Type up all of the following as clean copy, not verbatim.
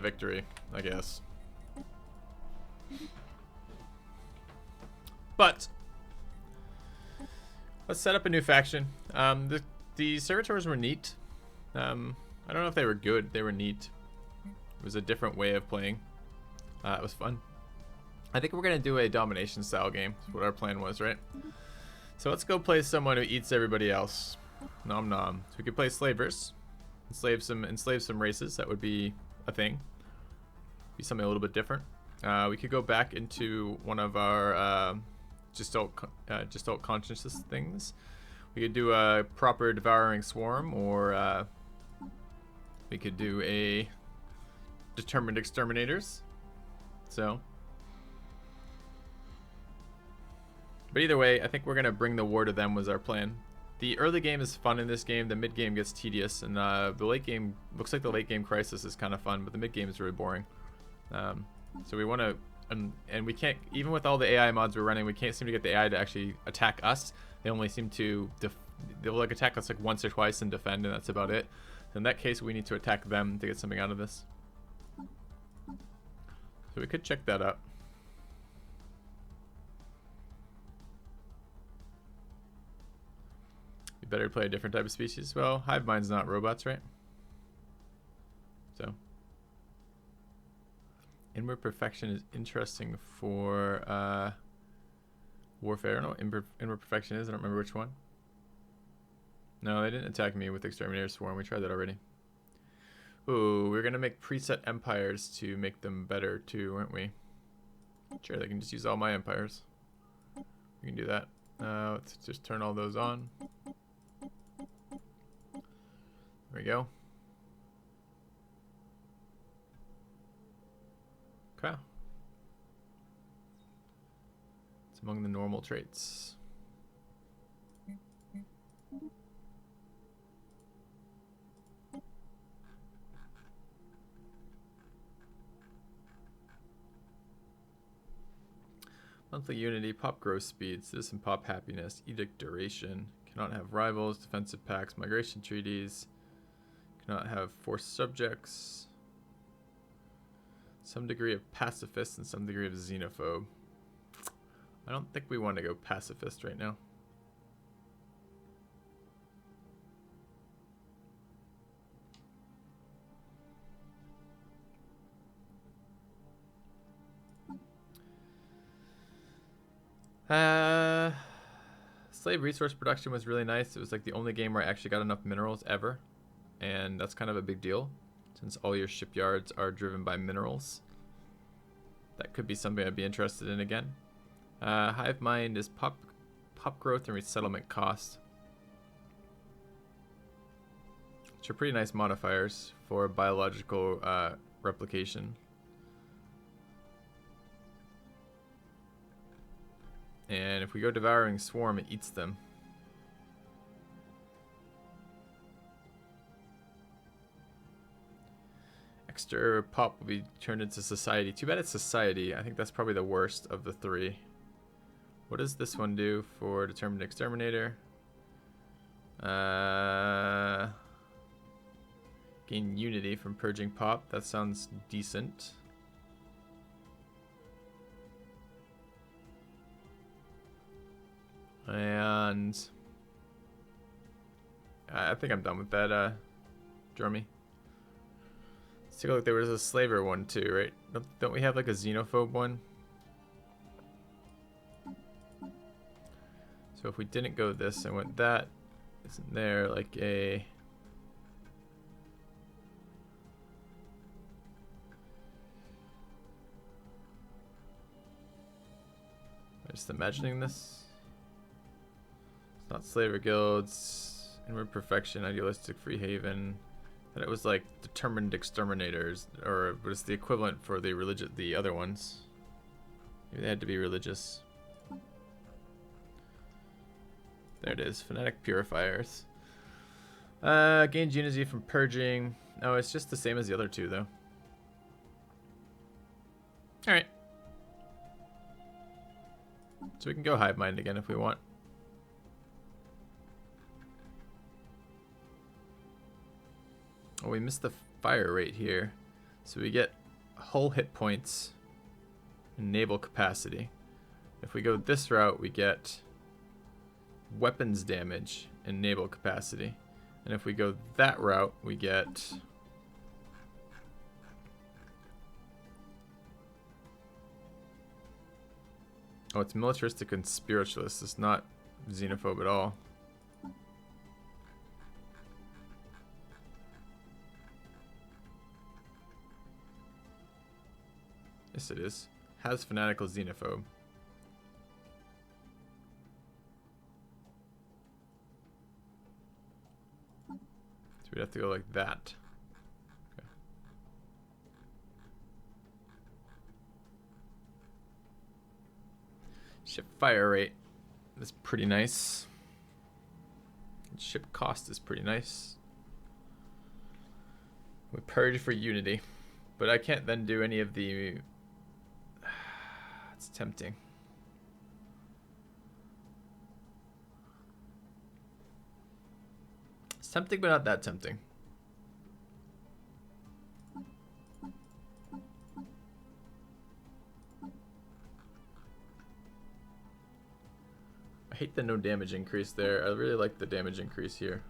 victory, I guess. But let's set up a new faction. The servitors were neat. I don't know if they were good. They were neat. It was a different way of playing. It was fun. I think we're gonna do a domination style game. That's what our plan was, right? So let's go play someone who eats everybody else. Nom nom. So we could play slavers, enslave some races. That would be a thing. Be something a little bit different. We could go back into one of our gestalt consciousness things. We could do a proper devouring swarm, or we could do a determined exterminators. So, but either way, I think we're gonna bring the war to them was our plan. The early game is fun in this game. The mid game gets tedious, and the late game looks like the late game crisis is kind of fun, but the mid game is really boring. So we want to, and we can't, even with all the AI mods we're running, we can't seem to get the AI to actually attack us. They only seem to they'll like attack us like once or twice and defend, and that's about it. So in that case, we need to attack them to get something out of this. So we could check that out. You better play a different type of species. Well, hive mind's not robots, right? So inward perfection is interesting for warfare. I don't know what inward perfection is. I don't remember which one. No, they didn't attack me with Exterminator Swarm. We tried that already. Ooh, we're gonna make preset empires to make them better too, aren't we? Sure, they can just use all my empires. We can do that. Let's just turn all those on. There we go. Okay. It's among the normal traits. Monthly unity, pop growth speed, citizen pop happiness, edict duration, cannot have rivals, defensive pacts, migration treaties, cannot have forced subjects, some degree of pacifist and some degree of xenophobe. I don't think we want to go pacifist right now. Slave resource production was really nice. It was like the only game where I actually got enough minerals ever, and that's kind of a big deal since all your shipyards are driven by minerals. That could be something I'd be interested in again. Hive mind is pop growth and resettlement cost, which are pretty nice modifiers for biological replication. And if we go devouring swarm, it eats them. Extra pop will be turned into society. Too bad it's society. I think that's probably the worst of the three. What does this one do for determined exterminator? Gain unity from purging pop. That sounds decent. And I think I'm done with that, Drummy. Let's take a look. There was a slaver one too, right? Don't we have like a xenophobe one? So if we didn't go this and went that, isn't there like a... I'm just imagining this. It's not slaver guilds, inward perfection, idealistic free haven. And it was like determined exterminators, or was the equivalent for the religious, the other ones. Maybe they had to be religious. There it is, phonetic purifiers. Gained unity from purging. Oh, it's just the same as the other two though. All right. So we can go hive mind again if we want. Oh, we missed the fire rate here. So we get hull hit points and naval capacity. If we go this route, we get weapons damage and naval capacity. And if we go that route, we get oh, it's militaristic and spiritualist. It's not xenophobe at all. Yes, it is. Has fanatical xenophobe. So we'd have to go like that. Okay. Ship fire rate is pretty nice. Ship cost is pretty nice. We purge for unity, but I can't then do any of the. It's tempting. It's tempting, but not that tempting. I hate the no damage increase there. I really like the damage increase here.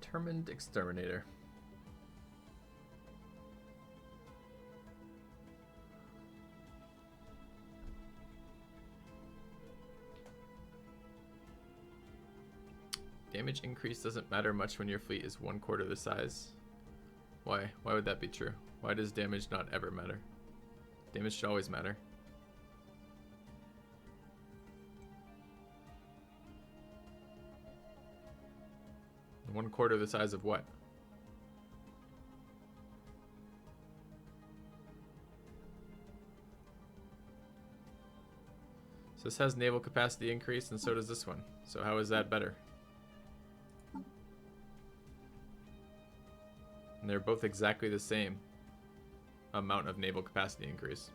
Determined exterminator. Damage increase doesn't matter much when your fleet is 1/4 the size. Why? Why would that be true? Why does damage not ever matter? Damage should always matter. One quarter the size of what? So this has naval capacity increase, and so does this one. So how is that better? And they're both exactly the same amount of naval capacity increase.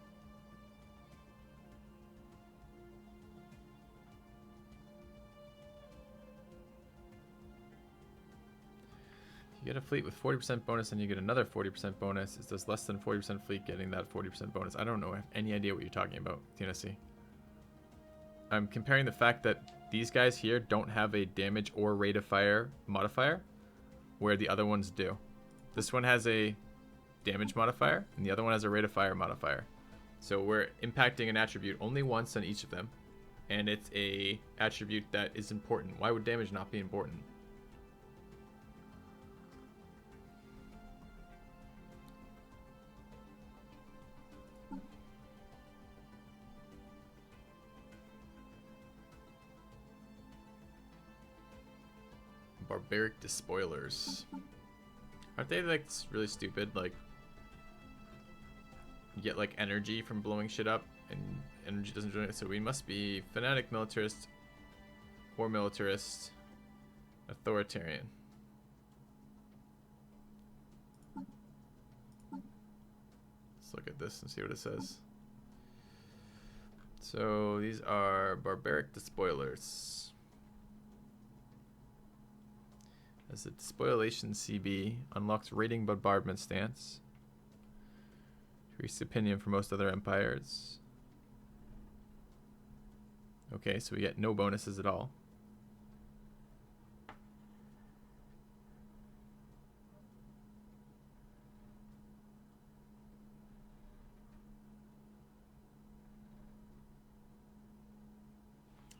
You get a fleet with 40% bonus and you get another 40% bonus. It does less than 40% fleet getting that 40% bonus. I don't know. I have any idea what you're talking about, TNSC. I'm comparing the fact that these guys here don't have a damage or rate of fire modifier, where the other ones do. This one has a damage modifier, and the other one has a rate of fire modifier. So we're impacting an attribute only once on each of them, and it's a attribute that is important. Why would damage not be important? Barbaric despoilers. Aren't they like really stupid? Like, you get like energy from blowing shit up, and energy doesn't do it. So we must be fanatic militarist, war militarist, authoritarian. Let's look at this and see what it says. So these are barbaric despoilers. As a despoilation CB, unlocks raiding bombardment stance. Increased opinion for most other empires. Okay, so we get no bonuses at all.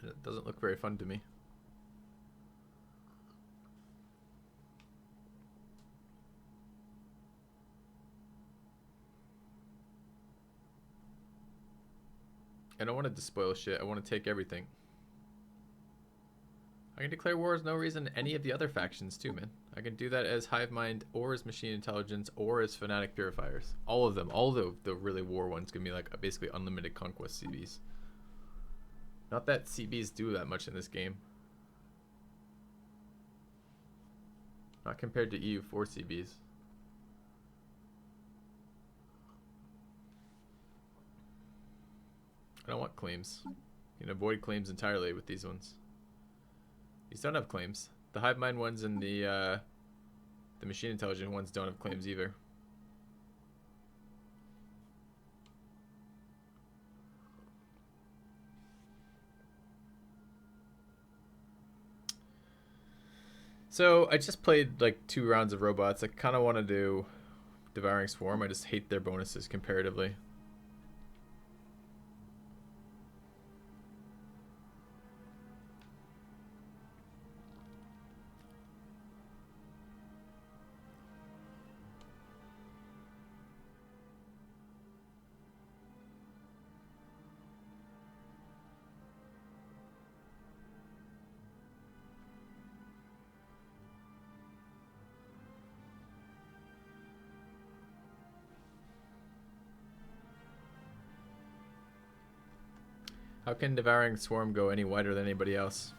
It doesn't look very fun to me. I don't want to despoil shit. I want to take everything. I can declare war as no reason to any of the other factions too, man. I can do that as Hive Mind or as Machine Intelligence or as Fanatic Purifiers. All of them. All the really war ones can be like basically unlimited conquest CVs. Not that CBs do that much in this game. Not compared to EU4 CBs. I don't want claims. You can avoid claims entirely with these ones. These don't have claims. The hive mind ones and the machine intelligent ones don't have claims either. So I just played like 2 rounds of robots. I kind of want to do Devouring Swarm. I just hate their bonuses comparatively. How can Devouring Swarm go any wider than anybody else?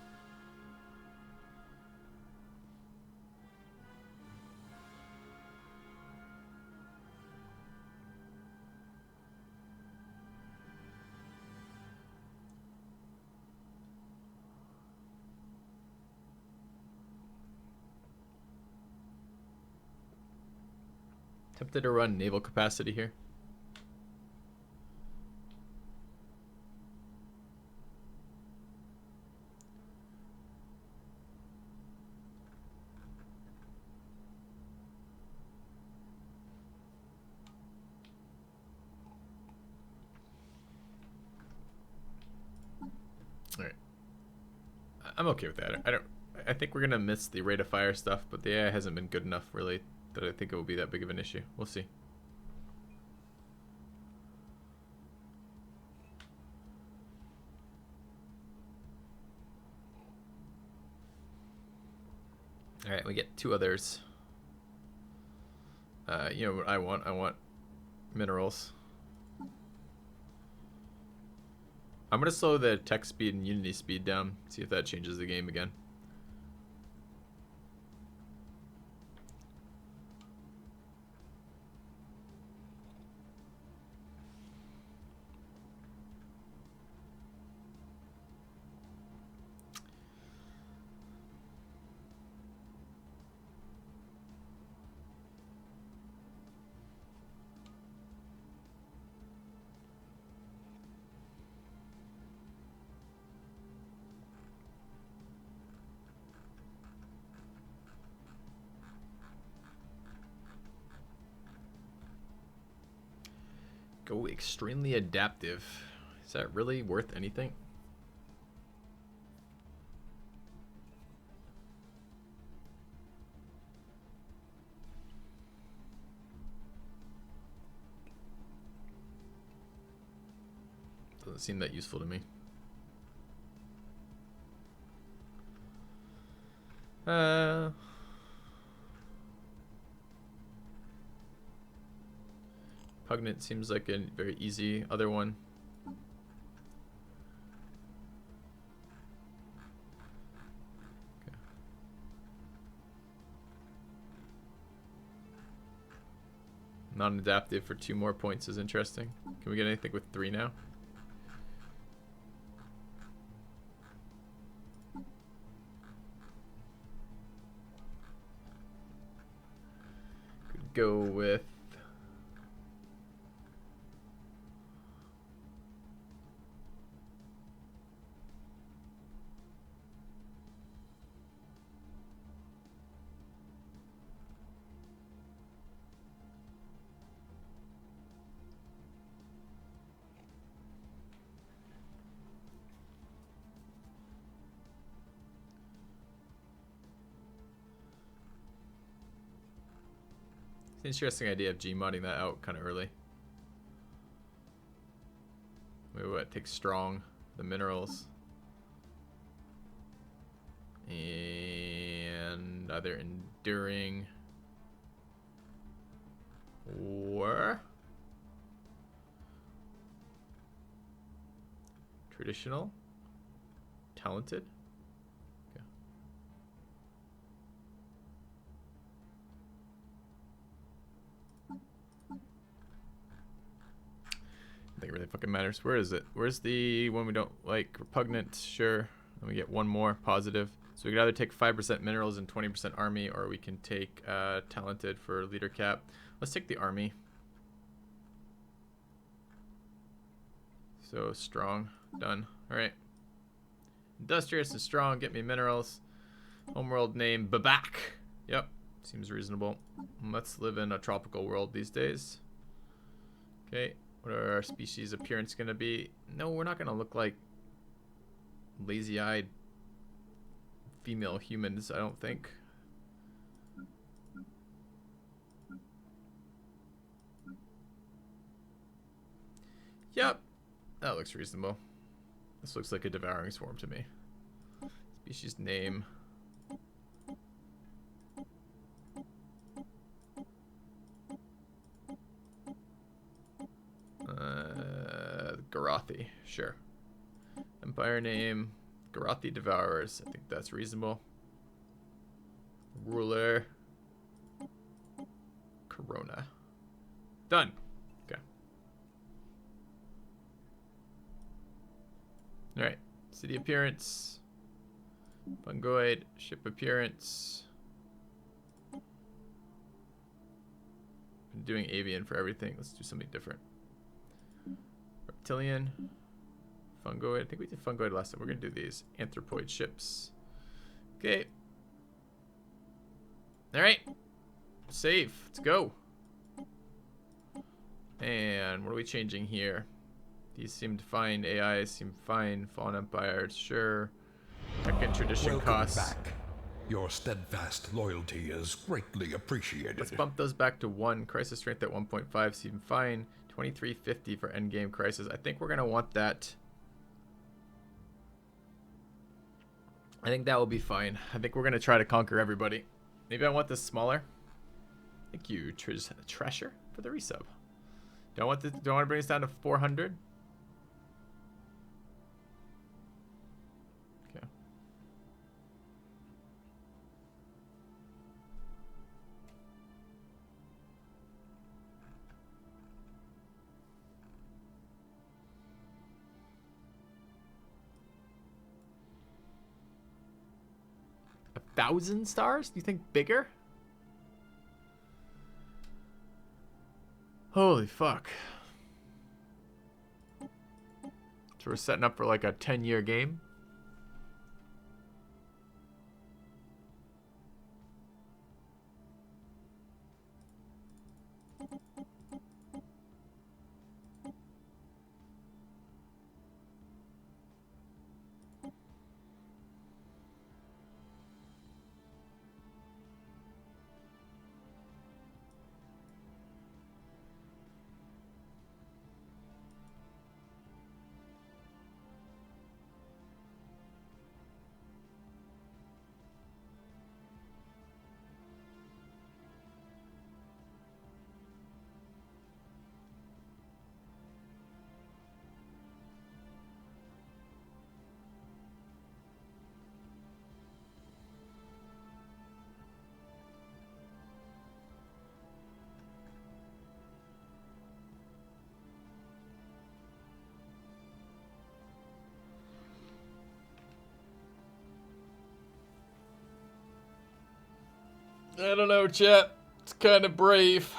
Tempted to run naval capacity here. Alright. I'm okay with that. I think we're gonna miss the rate of fire stuff, but the AI hasn't been good enough really that I think it will be that big of an issue. We'll see. Alright, we get 2 others. You know what I want? I want minerals. I'm gonna slow the tech speed and unity speed down, see if that changes the game again. Go extremely adaptive. Is that really worth anything? Doesn't seem that useful to me. Pugnant seems like a very easy other one. Okay. Non-adaptive for 2 more points is interesting. Can we get anything with 3 now? Could go with interesting idea of Gmodding that out kind of early. Wait, what? Take strong, the minerals, and either enduring or traditional. Talented? Okay. I think it really fucking matters. Where is it? Where's the one we don't like? Repugnant, sure. And we get one more positive. So we could either take 5% minerals and 20% army, or we can take talented for leader cap. Let's take the army. So strong, done. All right. Industrious and strong, get me minerals. Homeworld name, Babak. Yep, seems reasonable. Let's live in a tropical world these days. Okay, what are our species appearance gonna be? No, we're not gonna look like lazy-eyed female humans, I don't think. Yep, that looks reasonable. This looks like a devouring swarm to me. Species name. Gorothi, sure. Empire name, Gorothi Devourers. I think that's reasonable. Ruler, Corona. Done. Okay. All right. City appearance. Fungoid. Ship appearance. Been doing avian for everything. Let's do something different. Reptilian. Fungoid. I think we did fungoid last time. We're going to do these. Anthropoid ships. Okay. All right. Save. Let's go. And what are we changing here? These seemed fine. AI seem fine. Fallen Empire, sure. Tech and tradition costs. Back. Your steadfast loyalty is greatly appreciated. Let's bump those back to 1. Crisis strength at 1.5 seem fine. 2350 for endgame crisis. I think we're going to want that. I think that will be fine. I think we're going to try to conquer everybody. Maybe I want this smaller. Thank you, Treasure, for the resub. Do I want to bring this down to 400? Okay. A 1,000 stars? Do you think bigger? Holy fuck. So we're setting up for like a 10-year game. I don't know, chat. It's kind of brave.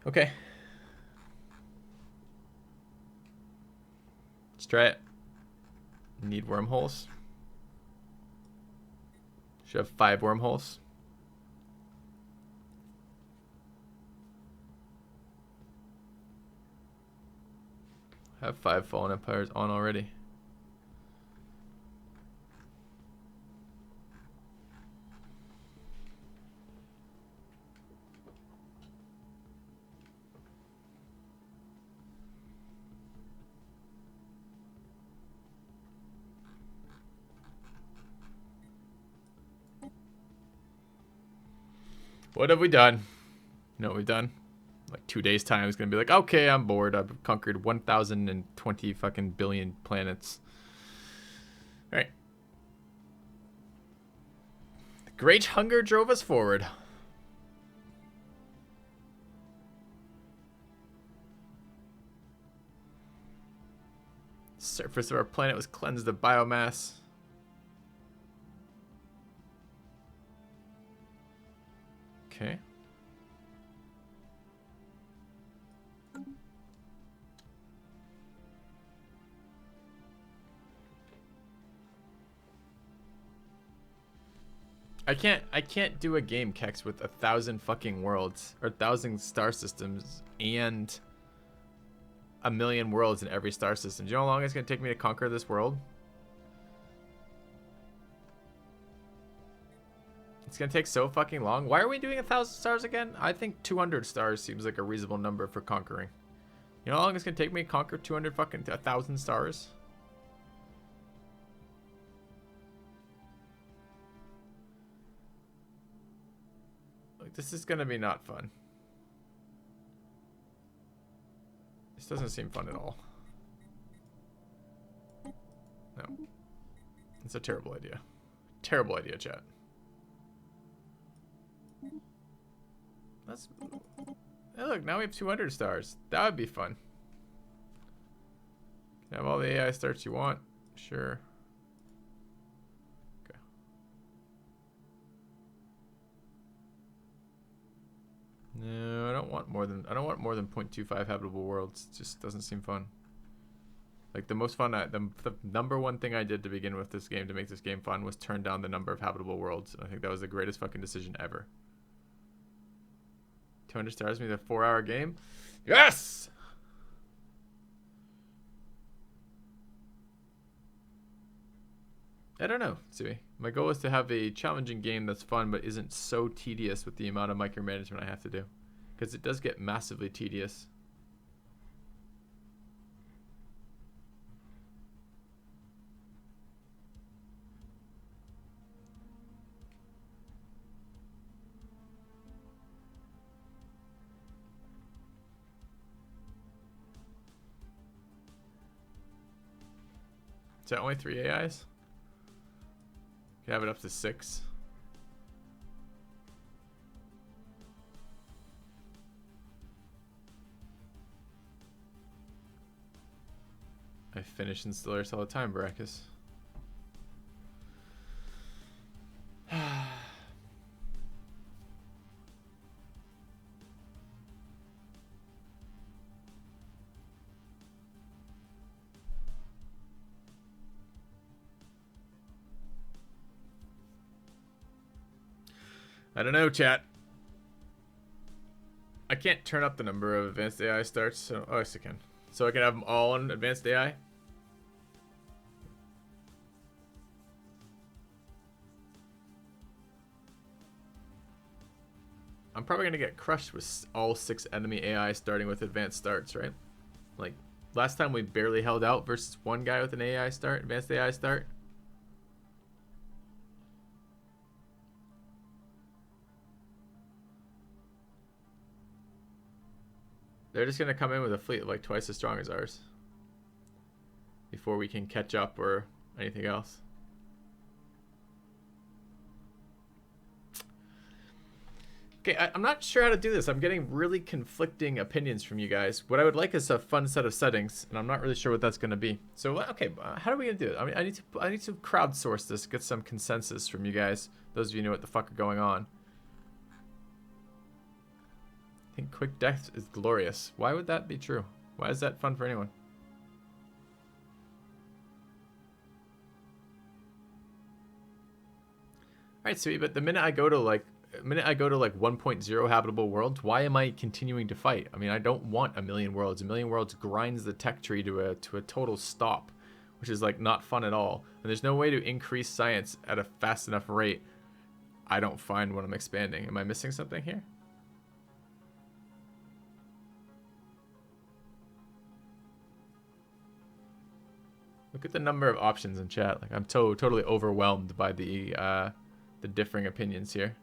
Okay. Let's try it. Need wormholes. Should have 5 wormholes. Have 5 fallen empires on already. What have we done? You know what we've done? Like 2 days time is gonna be like, okay, I'm bored. I've conquered 1,020 fucking billion planets. All right. The great hunger drove us forward. The surface of our planet was cleansed of biomass. Okay. I can't do a game, Kex, with 1,000 fucking worlds or 1,000 star systems and 1,000,000 worlds in every star system. Do you know how long it's gonna take me to conquer this world? It's gonna take so fucking long. Why are we doing 1,000 stars again? I think 200 stars seems like a reasonable number for conquering. You know how long it's gonna take me to conquer 200 fucking 1,000 stars? Like, this is gonna be not fun. This doesn't seem fun at all. No. It's a terrible idea. Terrible idea, chat. Let's... Hey, look, now we have 200 stars. That would be fun. Can have all the AI starts you want. Sure. Okay. No, I don't want more than 0.25 habitable worlds. It just doesn't seem fun. Like the most fun, the number one thing I did to begin with this game to make this game fun was turn down the number of habitable worlds. And I think that was the greatest fucking decision ever. 200 stars means a 4-hour game. Yes! I don't know, Sui. My goal is to have a challenging game that's fun but isn't so tedious with the amount of micromanagement I have to do. Because it does get massively tedious. Is that only 3 AIs? Can have it up to 6. I finish in Stellaris all the time, Baracus. I don't know, chat. I can't turn up the number of advanced AI starts. So, oh, yes, I can. So I can have them all on advanced AI. I'm probably going to get crushed with all 6 enemy AI starting with advanced starts, right? Like, last time we barely held out versus one guy with an AI start, advanced AI start. They're just going to come in with a fleet like twice as strong as ours before we can catch up or anything else. Okay, I'm not sure how to do this. I'm getting really conflicting opinions from you guys. What I would like is a fun set of settings, and I'm not really sure what that's going to be. So, okay, how are we going to do it? I mean, I need to crowdsource this, get some consensus from you guys. Those of you who know what the fuck are going on. I think quick death is glorious. Why would that be true? Why is that fun for anyone? All right, sweet. But the minute I go to like 1.0 habitable worlds, why am I continuing to fight? I mean, I don't want 1,000,000 worlds. 1,000,000 worlds grinds the tech tree to a total stop, which is like not fun at all. And there's no way to increase science at a fast enough rate. I don't find when I'm expanding. Am I missing something here? Look at the number of options in chat. Like I'm totally overwhelmed by the differing opinions here.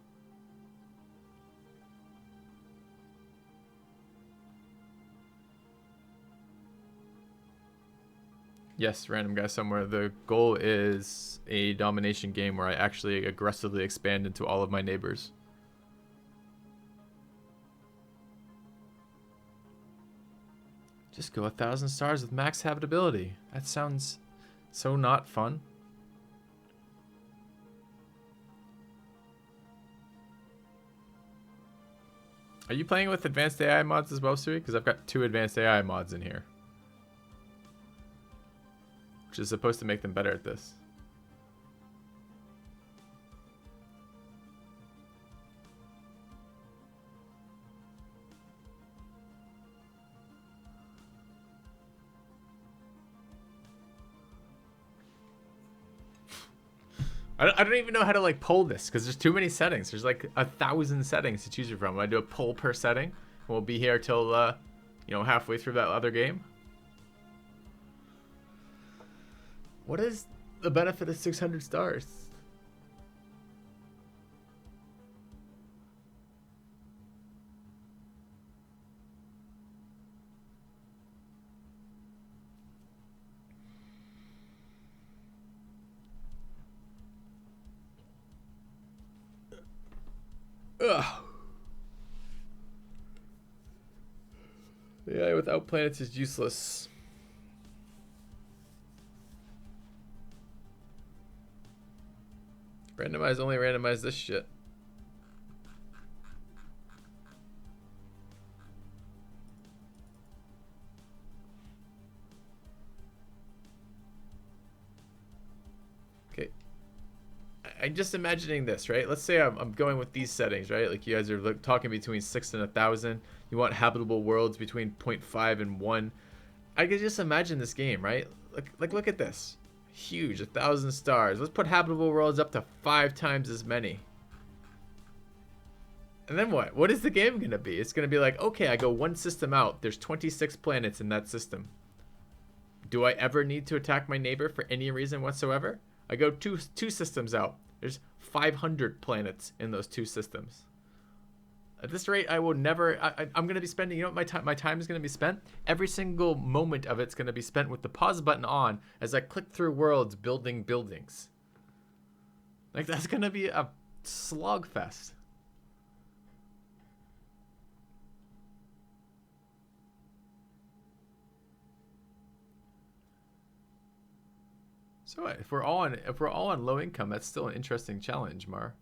Yes, random guy somewhere. The goal is a domination game where I actually aggressively expand into all of my neighbors. Just go 1,000 stars with max habitability. That sounds so not fun. Are you playing with advanced AI mods as well, Sui? Because I've got 2 advanced AI mods in here, which is supposed to make them better at this. I don't even know how to like pull this because there's too many settings. There's like 1,000 settings to choose from. I do a pull per setting. We'll be here till you know, halfway through that other game. What is the benefit of 600 stars? Ugh. Yeah, without planets is useless. Randomize, only randomize this shit. Okay. I'm just imagining this, right? Let's say I'm going with these settings, right? Like you guys are talking between 6 and 1,000. You want habitable worlds between 0.5 and 1. I could just imagine this game, right? Like look at this. Huge, 1,000 stars. Let's put habitable worlds up to 5 times as many. And then what? What is the game going to be? It's going to be like, okay, I go one system out. There's 26 planets in that system. Do I ever need to attack my neighbor for any reason whatsoever? I go two systems out. There's 500 planets in those 2 systems. At this rate, I will never. I'm going to be spending. You know what my time is going to be spent? Every single moment of it's going to be spent with the pause button on as I click through worlds, building buildings. Like that's going to be a slogfest. So if we're all on low income, that's still an interesting challenge, Mar.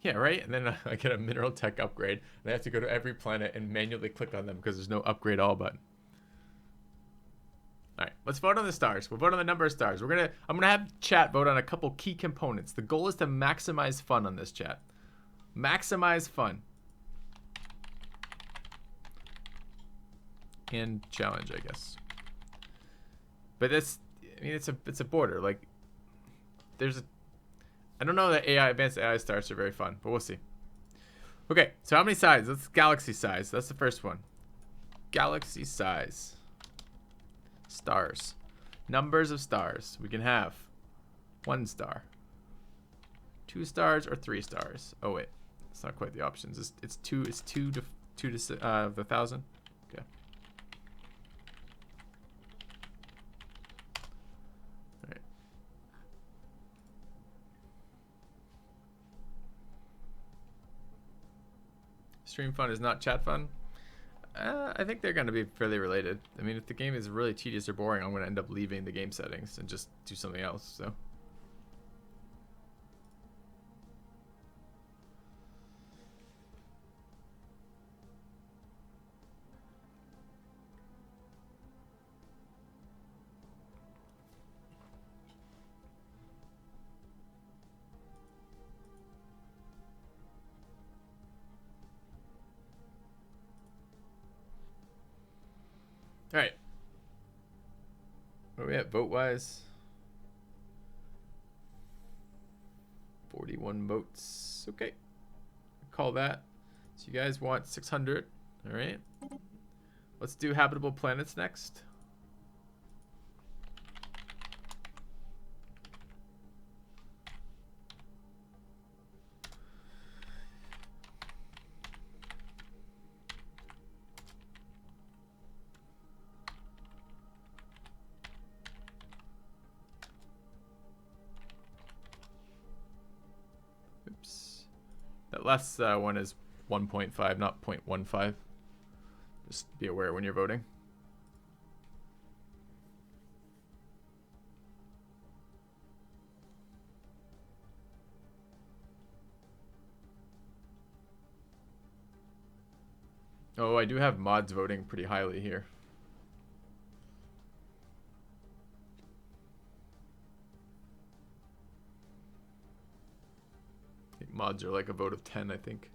Yeah, right? And then I get a mineral tech upgrade, and I have to go to every planet and manually click on them because there's no upgrade all button. All right, let's vote on the stars. We'll vote on the number of stars. I'm gonna have chat vote on a couple key components. The goal is to maximize fun on this chat. Maximize fun. And challenge, I guess. But it's a border. Like, I don't know that advanced AI stars are very fun, but we'll see. Okay, so how many sides? Let's galaxy size. That's the first one. Galaxy size. Stars. Numbers of stars. We can have 1 star, 2 stars, or 3 stars. Oh wait, it's not quite the options. It's two to the 1,000. Okay. All right. Stream fun is not chat fun. I think they're going to be fairly related. I mean, if the game is really tedious or boring, I'm going to end up leaving the game settings and just do something else. So. All right. Where are we at vote-wise? 41 votes. Okay. Call that. So you guys want 600. All right. Let's do habitable planets next. That last one is 1.5, not 0.15. Just be aware when you're voting. Oh, I do have mods voting pretty highly here. I think mods are like a vote of 10, I think.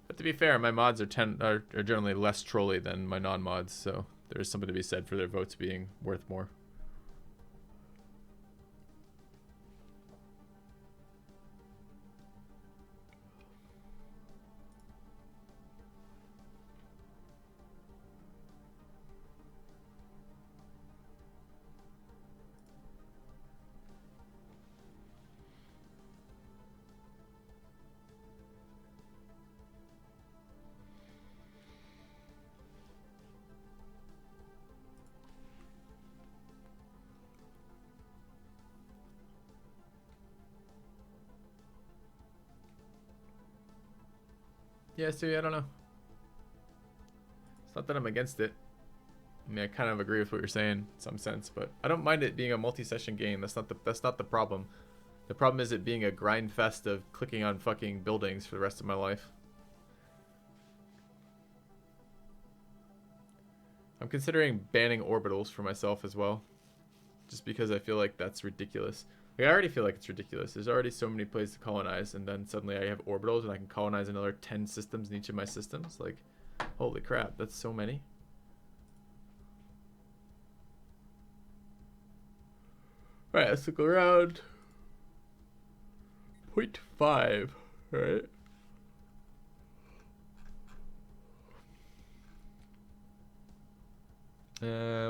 But to be fair, my mods are generally less trolly than my non-mods, so there's something to be said for their votes being worth more. Yeah, Stewie, I don't know. It's not that I'm against it. I mean, I kind of agree with what you're saying in some sense, but I don't mind it being a multi-session game. That's not the problem. The problem is it being a grind fest of clicking on fucking buildings for the rest of my life. I'm considering banning orbitals for myself as well, just because I feel like that's ridiculous. Like, I already feel like it's ridiculous. There's already so many places to colonize, and then suddenly I have orbitals and I can colonize another 10 systems in each of my systems. Like, holy crap, that's so many. Alright, let's look around. 0.5, right?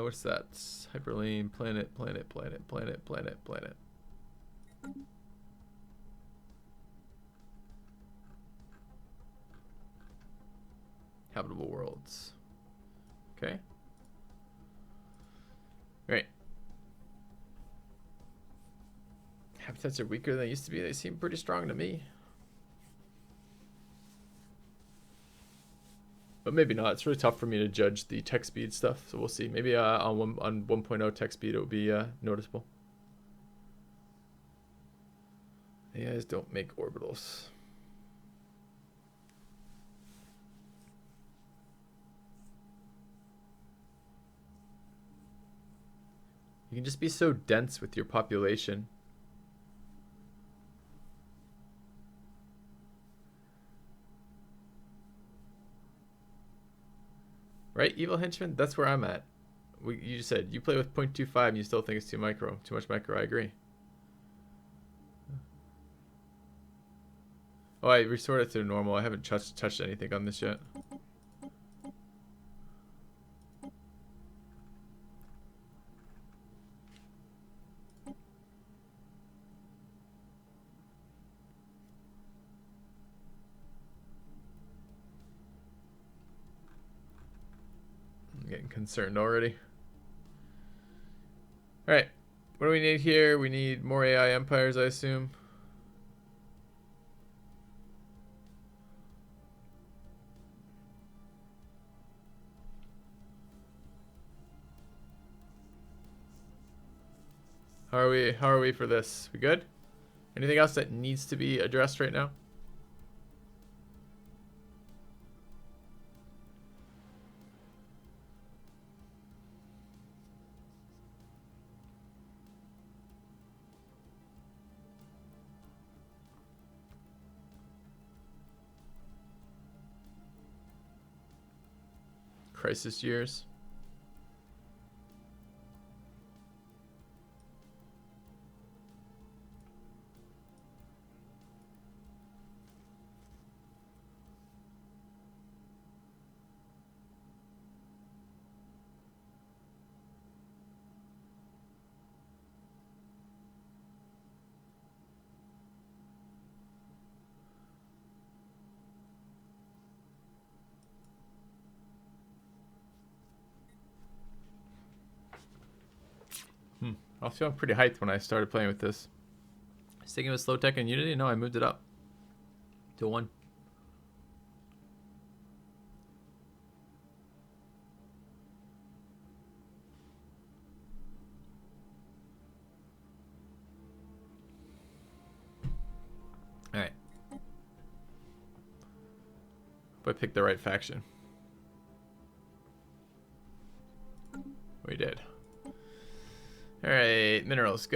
What's that? Hyperlane, planet. Habitable worlds. Okay. Right. Habitats are weaker than they used to be. They seem pretty strong to me. But maybe not. It's really tough for me to judge the tech speed stuff, so we'll see. Maybe on 1.0 tech speed it will be noticeable. AIs don't make orbitals. You can just be so dense with your population. Right, Evil Henchman? That's where I'm at. You just said you play with 0.25 and you still think it's too much micro. I agree. Oh, I restored it to normal. I haven't touched anything on this yet. I'm getting concerned already. Alright. What do we need here? We need more AI empires, I assume. How are we for this? We good? Anything else that needs to be addressed right now? Crisis years. I was feeling pretty hyped when I started playing with this. Sticking with slow tech and Unity? No, I moved it up to 1. Alright. Hope I picked the right faction. We did. Alright, minerals. Good.